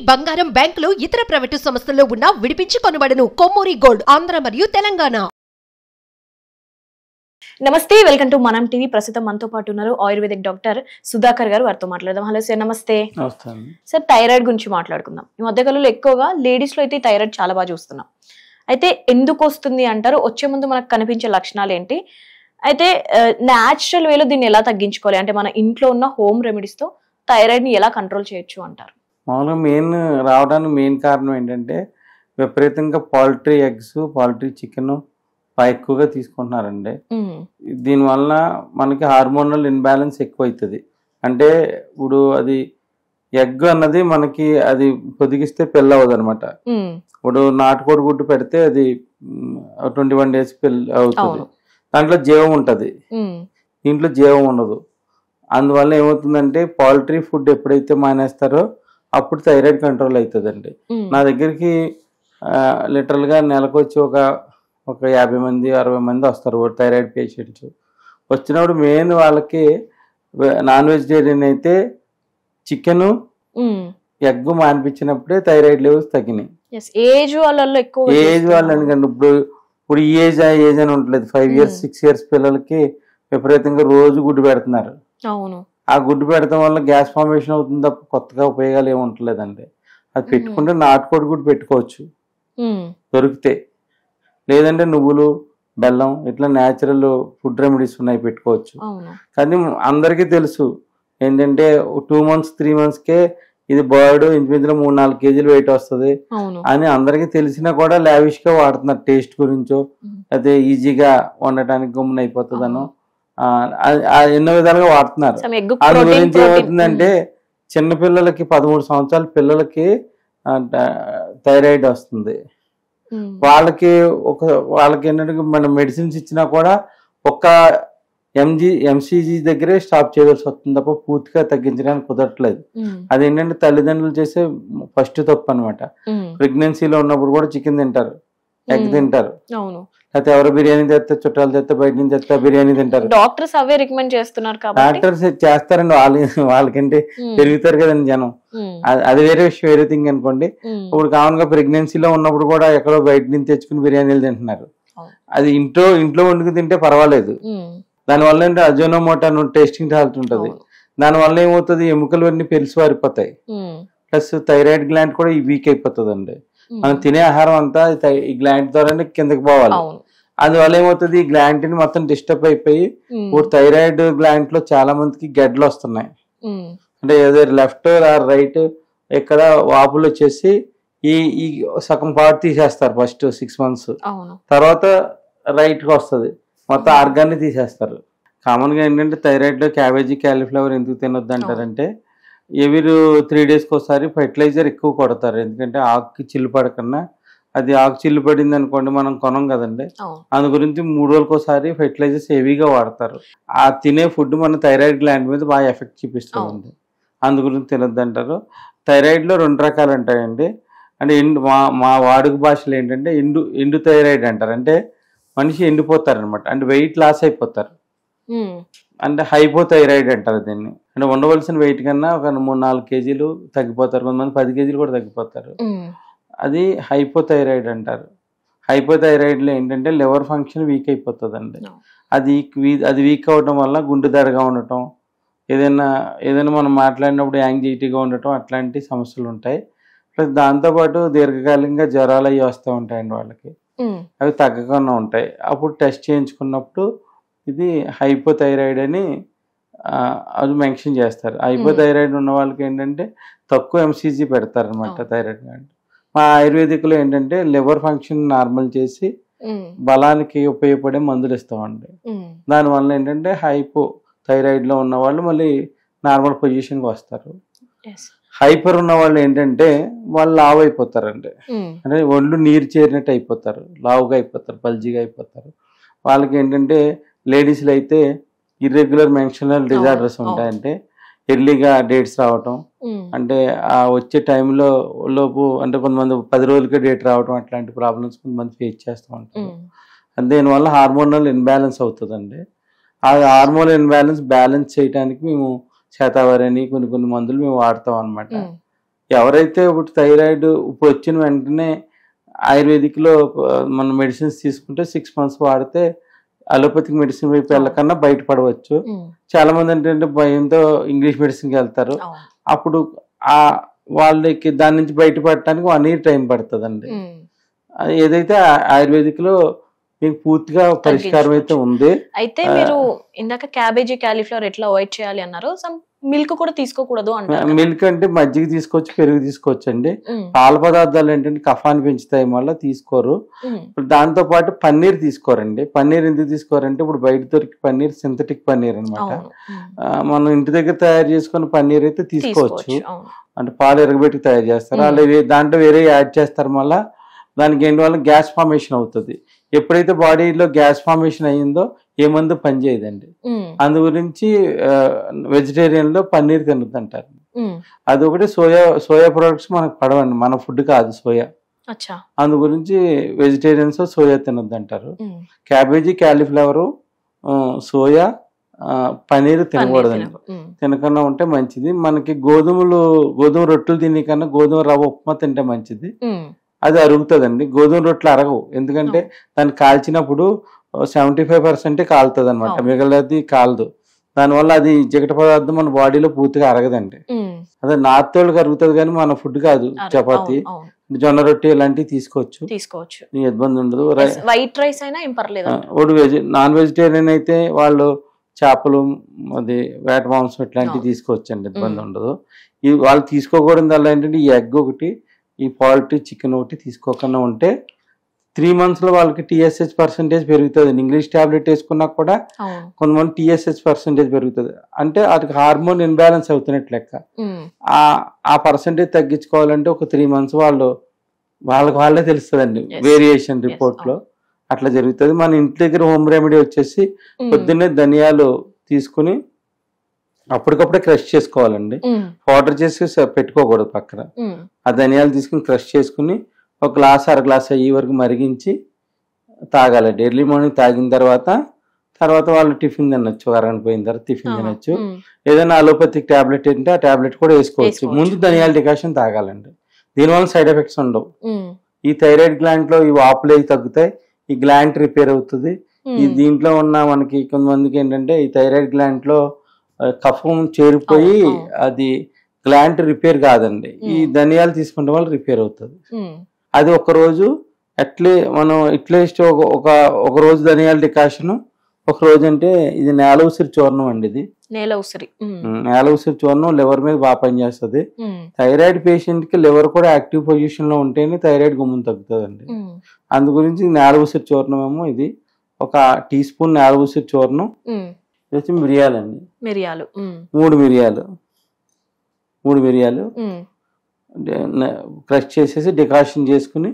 బంగారం బ్యాంకులు ఇతర ప్రైవేటు సంస్థల్లో ఉన్న విడిపించి కొనబడును. కొమ్మూరి గోల్డ్ ఆంధ్ర మరియు తెలంగాణ. నమస్తే, వెల్కమ్ టు మనం టీవీ. ప్రస్తుతం మనతో పాటు ఉన్నారు ఆయుర్వేదిక్ డాక్టర్ సుధాకర్ గారు. వారితో మాట్లాడదాం. హలో సార్, నమస్తే. సార్, థైరాయిడ్ గురించి మాట్లాడుకుందాం. ఈ మధ్యకాలంలో ఎక్కువగా లేడీస్ లో అయితే థైరాయిడ్ చాలా బాగా చూస్తున్నాం. అయితే ఎందుకు వస్తుంది అంటారు? వచ్చే ముందు మనకు కనిపించే లక్షణాలు ఏంటి? అయితే న్యాచురల్ వేలో దీన్ని ఎలా తగ్గించుకోవాలి? అంటే మన ఇంట్లో ఉన్న హోమ్ రెమెడీస్ తో థైరాయిడ్ ని ఎలా కంట్రోల్ చేయొచ్చు అంటారు? మామూలుగా రావడానికి మెయిన్ కారణం ఏంటంటే విపరీతంగా పౌల్ట్రీ ఎగ్స్, పౌల్ట్రీ చికెన్ ఎక్కువగా తీసుకుంటున్నారండి. దీనివల్ల మనకి హార్మోనల్ ఇన్బ్యాలెన్స్ ఎక్కువ అవుతుంది. అంటే ఇప్పుడు అది ఎగ్ అన్నది మనకి అది పొదిగిస్తే పిల్ల అవ్వదు అనమాట. ఇప్పుడు నాటుకోడి గుడ్డు పెడితే అది 21 days పిల్ల అవుతుంది. దాంట్లో జీవం ఉంటుంది, దీంట్లో జీవం ఉండదు. అందువల్ల ఏమవుతుందంటే పౌల్ట్రీ ఫుడ్ ఎప్పుడైతే మానేస్తారో అప్పుడు థైరాయిడ్ కంట్రోల్ అవుతుందండి. నా దగ్గరికి లిటరల్గా నెలకు వచ్చి ఒక 50 మంది 60 మంది వస్తారు థైరాయిడ్ పేషెంట్స్. వచ్చినప్పుడు మెయిన్ వాళ్ళకి నాన్ వెజిటేరియన్ అయితే చికెన్ ఎగ్ మానిపించినప్పుడే థైరాయిడ్ లెవెల్స్ తగ్గినాయి. ఏజ్ వాళ్ళలో ఎక్కువ ఏజ్ వాళ్ళు ఎందుకంటే ఇప్పుడు ఈ ఏజ్ అని ఉండలేదు. 5 years 6 years పిల్లలకి విపరీతంగా రోజు గుడ్డు పెడుతున్నారు. అవును, ఆ గుడ్డు పెడతాం వల్ల గ్యాస్ ఫార్మేషన్ అవుతుంది తప్ప కొత్తగా ఉపయోగాలు ఏమి ఉంటలేదండి. అది పెట్టుకుంటే నాటుకోడి గుడ్డు పెట్టుకోవచ్చు దొరికితే, లేదంటే నువ్వులు, బెల్లం ఇట్లా న్యాచురల్ ఫుడ్ రెమెడీస్ ఉన్నాయి పెట్టుకోవచ్చు. కానీ అందరికీ తెలుసు ఏంటంటే 2 months 3 monthsకే ఇది బర్డ్ ఇంచుమించులో 3-4 kgs వెయిట్ వస్తుంది అని అందరికీ తెలిసినా కూడా లావిష్ గా వాడుతున్నారు. టేస్ట్ గురించో అదే ఈజీగా వండటానికి గమ్మున అయిపోతుందనో ఎన్నో విధాలుగా వాడుతున్నారు. అందు గురించి ఏమవుతుందంటే చిన్నపిల్లలకి 13 సంవత్సరాల పిల్లలకి థైరాయిడ్ వస్తుంది. వాళ్ళకి ఏంటంటే మనం మెడిసిన్స్ ఇచ్చినా కూడా ఒక ఎంసీజీ దగ్గరే స్టాప్ చేయవలసి వస్తుంది తప్ప పూర్తిగా తగ్గించడానికి కుదరట్లేదు. అదేంటంటే తల్లిదండ్రులు చేసే ఫస్ట్ తప్పు అనమాట. ప్రెగ్నెన్సీలో ఉన్నప్పుడు కూడా చికెన్ తింటారు, ఎగ్ తింటారు, లేకపోతే ఎవరు బిర్యానీ తెస్తే చుట్టాలు తెస్తే బయట నుంచి తెస్తే బిర్యానీ తింటారు. డాక్టర్స్ అవే రికమెండ్ చేస్తున్నారు. డాక్టర్స్ చేస్తారండి, వాళ్ళకంటే పెరుగుతారు కదండి జనం. అది వేరే విషయం, వేరే థింగ్ అనుకోండి. ఇప్పుడు కామన్ గా ప్రెగ్నెన్సీలో ఉన్నప్పుడు కూడా ఎక్కడో బయట నుంచి తెచ్చుకుని బిర్యానీలు తింటున్నారు. అది ఇంట్లో వండుకు తింటే పర్వాలేదు. దానివల్ల ఏంటంటే అజోనోమోటో టేస్టింగ్ సాల్ట్ ఉంటుంది. దానివల్ల ఏమవుతుంది, ఎముకలు అన్ని పెరిసి వారిపోతాయి. ప్లస్ థైరాయిడ్ గ్లాండ్ కూడా వీక్ అయిపోతుంది అండి. మనం తినే ఆహారం అంతా ఈ గ్లాండ్ ద్వారా కిందకి పోవాలి. అందువల్ల ఏమవుతుంది, ఈ గ్లాండ్ ని మొత్తం డిస్టర్బ్ అయిపోయి ఇప్పుడు థైరాయిడ్ గ్లాండ్ లో చాలా మందికి గడ్డలు వస్తున్నాయి. అంటే ఏదో లెఫ్ట్ ఆర్ రైట్ ఇక్కడ వాపులు వచ్చేసి ఈ సగం పార్ట్ తీసేస్తారు ఫస్ట్ 6 months, తర్వాత రైట్ గా వస్తుంది, మొత్తం ఆర్గాన్ని తీసేస్తారు. కామన్ గా ఏంటంటే థైరాయిడ్ లో క్యాబేజీ, క్యాలీఫ్లవర్ ఎందుకు తినొద్దు అంటారంటే ఎవరి 3 daysకి ఒకసారి ఫెర్టిలైజర్ ఎక్కువ కొడతారు. ఎందుకంటే ఆకుకి చిల్లు పడకన్నా, అది ఆకు చిల్లు పడింది అనుకోండి మనం కొనం కదండి. అందు గురించి 3 రోజులకు ఒకసారి ఫెర్టిలైజర్స్ హెవీగా వాడతారు. ఆ తినే ఫుడ్ మన థైరాయిడ్ గ్లాండ్ మీద బాగా ఎఫెక్ట్ చూపిస్తుంది. అందు గురించి తినొద్దు అంటారు. థైరాయిడ్ లో 2 రకాలు ఉంటాయండి. అంటే మా వాడుక భాషలో ఏంటంటే ఎండు థైరాయిడ్ అంటారు. అంటే మనిషి ఎండిపోతారు అనమాట, అంటే వెయిట్ లాస్ అయిపోతారు. అంటే హైపోథైరాయిడ్ అంటారు దీన్ని. అంటే ఉండవలసిన వెయిట్ కన్నా ఒక 3-4 kgs తగ్గిపోతారు, కొంతమంది 10 kgs కూడా తగ్గిపోతారు. అది హైపోథైరాయిడ్ అంటారు. హైపోథైరాయిడ్ లో ఏంటంటే లివర్ ఫంక్షన్ వీక్ అయిపోతుంది అండి. అది వీక్ అవడం వల్ల గుండె దడగా ఉండటం, ఏదైనా మనం మాట్లాడినప్పుడు యాంగ్జైటీగా ఉండటం, అట్లాంటి సమస్యలు ఉంటాయి. ప్లస్ దాంతోపాటు దీర్ఘకాలికంగా జ్వరాలు అవి వస్తూ ఉంటాయండి వాళ్ళకి. అవి తగ్గకుండా ఉంటాయి. అప్పుడు టెస్ట్ చేయించుకున్నప్పుడు ఇది హైపోథైరాయిడ్ అని అది మెన్షన్ చేస్తారు. హైపోథైరాయిడ్ ఉన్న వాళ్ళకి ఏంటంటే తక్కువ ఎంసీజీ పెడతారు అనమాట థైరాయిడ్. మా ఆయుర్వేదిక్లో ఏంటంటే లివర్ ఫంక్షన్ నార్మల్ చేసి బలానికి ఉపయోగపడే మందులు ఇస్తామండి. దానివల్ల ఏంటంటే హైపోథైరాయిడ్ లో ఉన్న వాళ్ళు మళ్ళీ నార్మల్ పొజిషన్కి వస్తారు. హైపర్ ఉన్న వాళ్ళు ఏంటంటే వాళ్ళు లావు అయిపోతారండి. అంటే ఒళ్ళు నీరు చేరినట్టు అయిపోతారు, లావుగా అయిపోతారు, బల్జీగా అయిపోతారు. వాళ్ళకి ఏంటంటే లేడీస్లో అయితే ఇర్రెగ్యులర్ మెన్స్ట్రువల్ డిజార్డర్స్ ఉంటాయంటే ఎర్లీగా డేట్స్ రావటం, అంటే ఆ వచ్చే టైంలో లోపు అంటే కొంతమంది 10 రోజులకే డేట్ రావటం, అట్లాంటి ప్రాబ్లమ్స్ కొంతమంది ఫేస్ చేస్తూ ఉంటారు. దీనివల్ల హార్మోనల్ ఇన్బ్యాలెన్స్ అవుతుందండి. ఆ హార్మోనల్ బ్యాలెన్స్ చేయడానికి మేము శతావరి అని కొన్ని మందులు మేము వాడతాం అనమాట. ఎవరైతే ఇప్పుడు థైరాయిడ్ ఇప్పుడు వచ్చిన వెంటనే ఆయుర్వేదిక్ లో మన మెడిసిన్స్ తీసుకుంటే 6 months వాడితే అలోపతిక్ మెడిసిన్ వైపు వెళ్ళకన్నా బయటపడవచ్చు. చాలా మంది ఏంటంటే భయంతో ఇంగ్లీష్ మెడిసిన్కి వెళ్తారు. అప్పుడు వాళ్ళకి దాని నుంచి బయటపడటానికి 1 year టైం పడుతుందండి. ఏదైతే ఆయుర్వేదిక్ లో మీకు పూర్తిగా పరిష్కారం అయితే ఉంది. అయితే మీరు ఇందాక క్యాబేజీ క్యాలీఫ్లవర్ ఎట్లా అవాయిడ్ చేయాలి అన్నారు. సమ్ మిల్క్ కూడా తీసుకోకూడదు అంటారు. మిల్క్ అంటే మజ్జిగ తీసుకోవచ్చు, పెరుగు తీసుకోవచ్చు అండి. పాల పదార్థాలు ఏంటంటే కఫాన్ని పెంచుతాయి, వల్ల తీసుకోరు. దాంతో పాటు పన్నీర్ తీసుకోరండి. పన్నీర్ ఎందుకు తీసుకోరంటే ఇప్పుడు బయట దొరికి పన్నీర్ సింథటిక్ పన్నీర్ అనమాట. మనం ఇంటి దగ్గర తయారు చేసుకున్న పన్నీర్ అయితే తీసుకోవచ్చు. అంటే పాలు ఎరగబెట్టి తయారు చేస్తారు. అలాగే దాంట్లో వేరే యాడ్ చేస్తారు. మళ్ళీ దానికి ఏంటి వల్ల గ్యాస్ ఫార్మేషన్ అవుతుంది. ఎప్పుడైతే బాడీలో గ్యాస్ ఫార్మేషన్ అయ్యిందో ఏ మందు పనిచేయదండి. అందు గురించి వెజిటేరియన్ లో పన్నీర్ తినద్దు అంటారు. అదొకటి సోయా ప్రొడక్ట్స్ మనకు పడవండి, మన ఫుడ్ కాదు సోయా. అందు గురించి వెజిటేరియన్స్ సోయా తినద్దు అంటారు. క్యాబేజీ, క్యాలీఫ్లవర్, సోయా, పన్నీర్ తినకూడదండి. తినకుండా ఉంటే మంచిది. మనకి గోధుమ రొట్టెలు తినే కన్నా గోధుమ రవ్వ ఉప్మా తింటే మంచిది. అది అరుగుతుందండి. గోధుమ రొట్టెలు అరగవు, ఎందుకంటే దాన్ని కాల్చినప్పుడు 75% కాలుతుంది అనమాట, మిగలది కాలదు. దానివల్ల అది జిగట పదార్థం మన బాడీలో పూర్తిగా అరగదండి. అదే నార్త్ వాళ్ళకి అరుగుతుంది కానీ మన ఫుడ్ కాదు. చపాతి, జొన్న రొట్టె ఇలాంటివి తీసుకోవచ్చు, ఇబ్బంది ఉండదు. వైట్ రైస్ అయినా ఏం పర్లేదు. నాన్ వెజిటేరియన్ అయితే వాళ్ళు చేపలు, అది వేట మాంసం ఇట్లాంటివి తీసుకోవచ్చు అండి, ఇబ్బంది ఉండదు. వాళ్ళు తీసుకోకూడదు వల్ల ఏంటంటే ఈ ఎగ్ ఒకటి, ఈ పౌల్ట్రీ, చికెన్ ఒకటి తీసుకోకుండా ఉంటే 3 months లో వాళ్ళకి TSH పర్సెంటేజ్ పెరుగుతుంది. ఇంగ్లీష్ టాబ్లెట్ వేసుకున్నా కూడా కొంతమంది TSH పర్సెంటేజ్ పెరుగుతుంది. అంటే అది హార్మోన్ ఇన్బ్యాలెన్స్ అవుతున్నట్టు లెక్క. ఆ పర్సెంటేజ్ తగ్గించుకోవాలంటే ఒక 3 months వాళ్ళే తెలుస్తుందండి వేరియేషన్ రిపోర్ట్ లో. అట్లా జరుగుతుంది. మన ఇంటి దగ్గర హోమ్ రెమెడీ వచ్చేసి పొద్దున్నే ధనియాలు తీసుకుని అప్పటికప్పుడే క్రష్ చేసుకోవాలండి. పౌడర్ చేసి పెట్టుకోకూడదు పక్కన. ఆ ధనియాలు తీసుకుని క్రష్ చేసుకుని 1 glass 1/2 glass అయ్యే వరకు మరిగించి తాగాలండి. ఎర్లీ మార్నింగ్ తాగిన తర్వాత వాళ్ళు టిఫిన్ తినొచ్చు. 1 అరగంట పోయిన తర్వాత టిఫిన్ తినొచ్చు. ఏదైనా అలోపతిక్ టాబ్లెట్ ఏంటంటే ఆ టాబ్లెట్ కూడా వేసుకోవచ్చు. ముందు ధనియాల డికాషన్ తాగాలండి. దీనివల్ల సైడ్ ఎఫెక్ట్స్ ఉండవు. ఈ థైరాయిడ్ గ్లాండ్ లో ఈ వాపులు అవి తగ్గుతాయి, ఈ గ్లాండ్ రిపేర్ అవుతుంది. ఈ దీంట్లో ఉన్న మనకి కొంతమందికి ఏంటంటే ఈ థైరాయిడ్ గ్లాండ్ లో కఫం చేరిపోయి అది గ్లాండ్ రిపేర్ కాదండి. ఈ ధనియాలు తీసుకుంటే వల్ల రిపేర్ అవుతుంది. అది ఒక రోజు అట్లీస్ట్ ఒక రోజు ధనియాల డికాషన్, ఒక రోజు అంటే ఇది నేల ఉసిరి చూర్ణం అండి. ఇది నేల ఉసిరి చూర్ణం లివర్ మీద బాగా పనిచేస్తుంది. థైరాయిడ్ పేషెంట్ కి లివర్ కూడా యాక్టివ్ పొజిషన్ లో ఉంటేనే థైరాయిడ్ గుమ్మం తగ్గుతుందండి. అందు గురించి నేల ఉసిరి చూర్ణం ఏమో ఇది 1 teaspoon నేల ఉసిరి చూర్ణం, మిరియాలండి, 3 మిరియాలు క్రష్ చేసేసి డికాషన్ చేసుకుని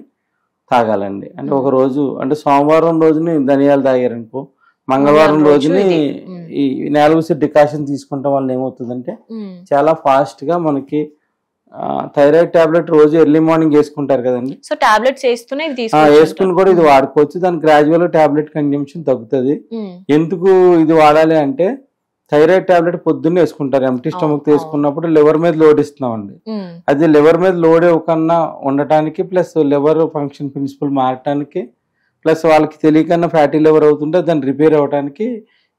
తాగాలండి. అంటే ఒక రోజు, అంటే సోమవారం రోజుని ధనియాలు తాగారనుకో, మంగళవారం రోజుని ఈ నేల ఉసిరి డికాషన్ తీసుకుంటాం వల్ల ఏమవుతుందంటే చాలా ఫాస్ట్ గా మనకి థైరాయిడ్ టాబ్లెట్ రోజు ఎర్లీ మార్నింగ్ వేసుకుంటారు కదండి. సో టాబ్లెట్స్ వేసుకుని కూడా ఇది వాడుకోవచ్చు. దాని గ్రాడ్యువల్ టాబ్లెట్ కన్జంప్షన్ తగ్గుతుంది. ఎందుకు ఇది వాడాలి అంటే థైరాయిడ్ టాబ్లెట్ పొద్దున్నే వేసుకుంటారు. ఎంటీ స్టమక్ తీసుకున్నప్పుడు లివర్ మీద లోడ్ ఇస్తున్నామండి. అది లివర్ మీద లోడ్ ఇవ్వకన్నా ఉండటానికి, ప్లస్ లివర్ ఫంక్షన్ ప్రిన్సిపల్ మారటానికి, ప్లస్ వాళ్ళకి తెలియకన్నా ఫ్యాటీ లివర్ అవుతుంటే దాన్ని రిపేర్ అవ్వడానికి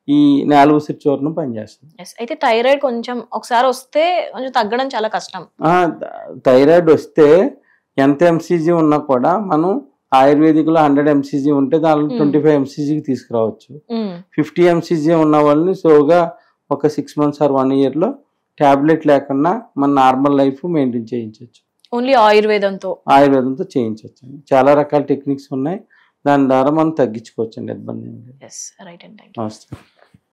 ఈ నేల ఉసిరి చూర్ణం పనిచేస్తుంది. అయితే థైరాయిడ్ కొంచెం ఒకసారి వస్తే కొంచెం తగ్గడం చాలా కష్టం. థైరాయిడ్ వస్తే ఎంత MCG ఉన్నా కూడా మనం ఆయుర్వేదిక్ లో 100 MCG ఉంటే దానిలో 25 MCGకి తీసుకురావచ్చు. 50 MCG ఉన్న వాళ్ళని స్లోగా ఒక 6 months or 1 year లో టాబ్లెట్ లేకుండా మన నార్మల్ లైఫ్ మెయింటైన్ చేయించవచ్చు. ఓన్లీ ఆయుర్వేదంతో చేయించవచ్చు. చాలా రకాల టెక్నిక్స్ ఉన్నాయి, దాని ద్వారా మనం తగ్గించుకోవచ్చు అండి, ఇబ్బంది. రైట్ అండి. నమస్తే.